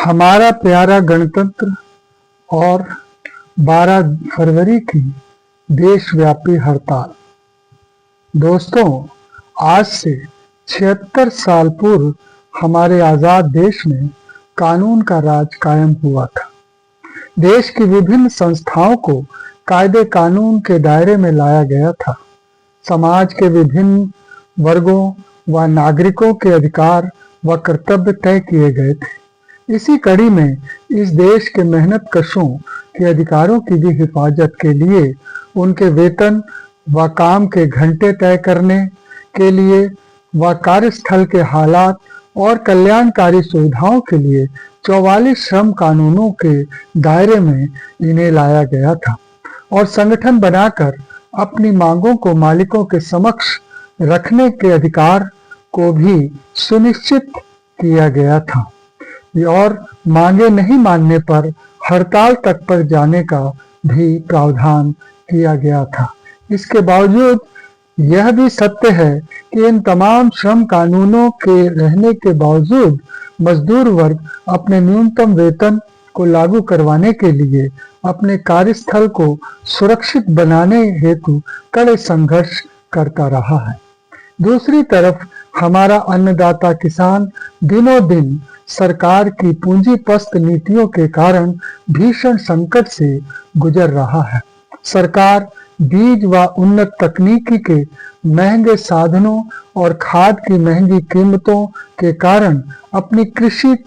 हमारा प्यारा गणतंत्र और 12 फरवरी की देशव्यापी हड़ताल। दोस्तों, आज से 76 साल पूर्व हमारे आजाद देश में कानून का राज कायम हुआ था। देश की विभिन्न संस्थाओं को कायदे कानून के दायरे में लाया गया था। समाज के विभिन्न वर्गों व नागरिकों के अधिकार व कर्तव्य तय किए गए थे। इसी कड़ी में इस देश के मेहनतकशों के अधिकारों की भी हिफाजत के लिए उनके वेतन व काम के घंटे तय करने के लिए व कार्यस्थल के हालात और कल्याणकारी सुविधाओं के लिए 44 श्रम कानूनों के दायरे में इन्हें लाया गया था और संगठन बनाकर अपनी मांगों को मालिकों के समक्ष रखने के अधिकार को भी सुनिश्चित किया गया था और मांगे नहीं मानने पर हड़ताल तक पर जाने का भी प्रावधान किया गया था। इसके बावजूद यह भी सत्य है कि इन तमाम श्रम कानूनों के रहने के बावजूद मजदूर वर्ग अपने न्यूनतम वेतन को लागू करवाने के लिए अपने कार्यस्थल को सुरक्षित बनाने हेतु कड़े संघर्ष करता रहा है। दूसरी तरफ हमारा अन्नदाता किसान दिनों दिन सरकार की पूंजीपस्त नीतियों के कारण भीषण संकट से गुजर रहा है। सरकार बीज व उन्नत तकनीकी के महंगे साधनों और खाद की महंगी कीमतों के कारण अपनी कृषि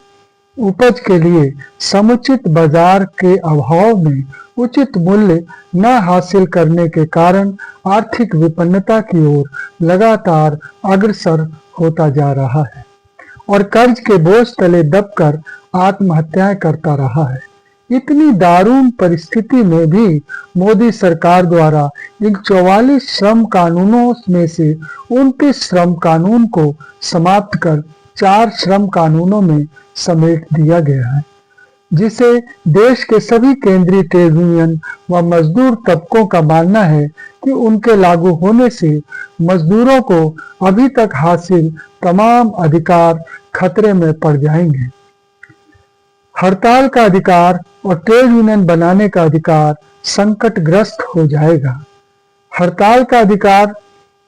उपज के लिए समुचित बाजार के अभाव में उचित मूल्य न हासिल करने के कारण आर्थिक विपन्नता की ओर लगातार अग्रसर होता जा रहा है और कर्ज के बोझ तले दबकर आत्महत्याएं करता रहा है। इतनी दारुण परिस्थिति में भी मोदी सरकार द्वारा इन 44 श्रम कानूनों में से 29 श्रम कानून को समाप्त कर 4 श्रम कानूनों में समेट दिया गया है, जिसे देश के सभी केंद्रीय ट्रेड यूनियन व मजदूर तबकों का मानना है कि उनके लागू होने से मजदूरों को अभी तक हासिल तमाम अधिकार खतरे में पड़ जाएंगे। हड़ताल का अधिकार और ट्रेड यूनियन बनाने का अधिकार संकटग्रस्त हो जाएगा। हड़ताल का अधिकार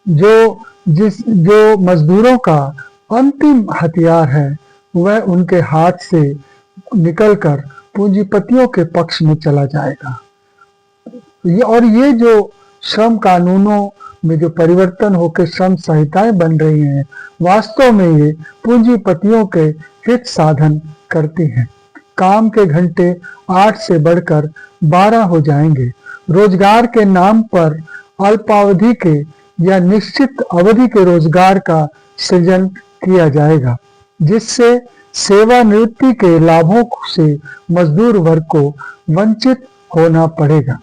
जो मजदूरों का अंतिम हथियार है, वह उनके हाथ से निकलकर पूंजीपतियों के पक्ष में चला जाएगा। और ये जो श्रम कानूनों में जो परिवर्तन होकर श्रम संहिताएं बन रही हैं, वास्तव में ये पूंजीपतियों के हित साधन करती हैं। काम के घंटे 8 से बढ़कर 12 हो जाएंगे। रोजगार के नाम पर अल्पावधि के या निश्चित अवधि के रोजगार का सृजन किया जाएगा, जिससे सेवानिवृत्ति के लाभों से मजदूर वर्ग को वंचित होना पड़ेगा।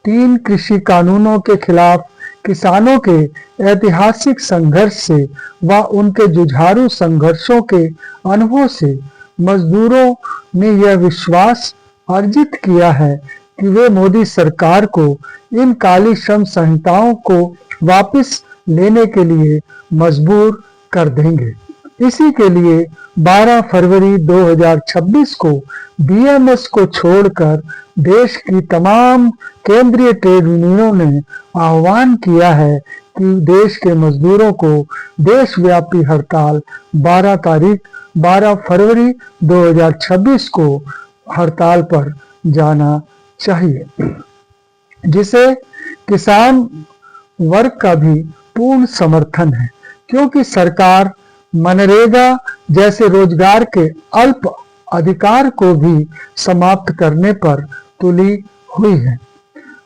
3 कृषि कानूनों के खिलाफ किसानों के ऐतिहासिक संघर्ष से व उनके जुझारू संघर्षों के अनुभव से मजदूरों ने यह विश्वास अर्जित किया है कि वे मोदी सरकार को इन काली श्रम संहिताओं को वापस लेने के लिए मजबूर कर देंगे। इसी के लिए 12 फरवरी 2026 को बीएमएस को छोड़कर देश की तमाम केंद्रीय ट्रेड यूनियनों ने आह्वान किया है कि देश के मजदूरों को देशव्यापी हड़ताल 12 फरवरी 2026 को हड़ताल पर जाना चाहिए, जिसे किसान वर्ग का भी पूर्ण समर्थन है, क्योंकि सरकार मनरेगा जैसे रोजगार के अल्प अधिकार को भी समाप्त करने पर तुली हुई है।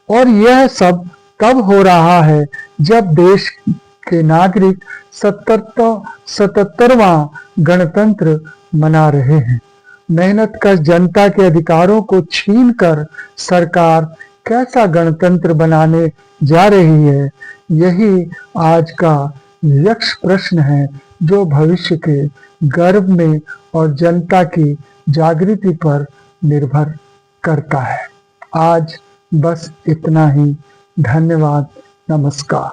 और यह सब तब हो रहा है जब देश के नागरिक 77वां गणतंत्र मना रहे हैं। मेहनतकश जनता के अधिकारों को छीनकर सरकार कैसा गणतंत्र बनाने जा रही है, यही आज का यक्ष प्रश्न है, जो भविष्य के गर्व में और जनता की जागृति पर निर्भर करता है। आज बस इतना ही। धन्यवाद। नमस्कार।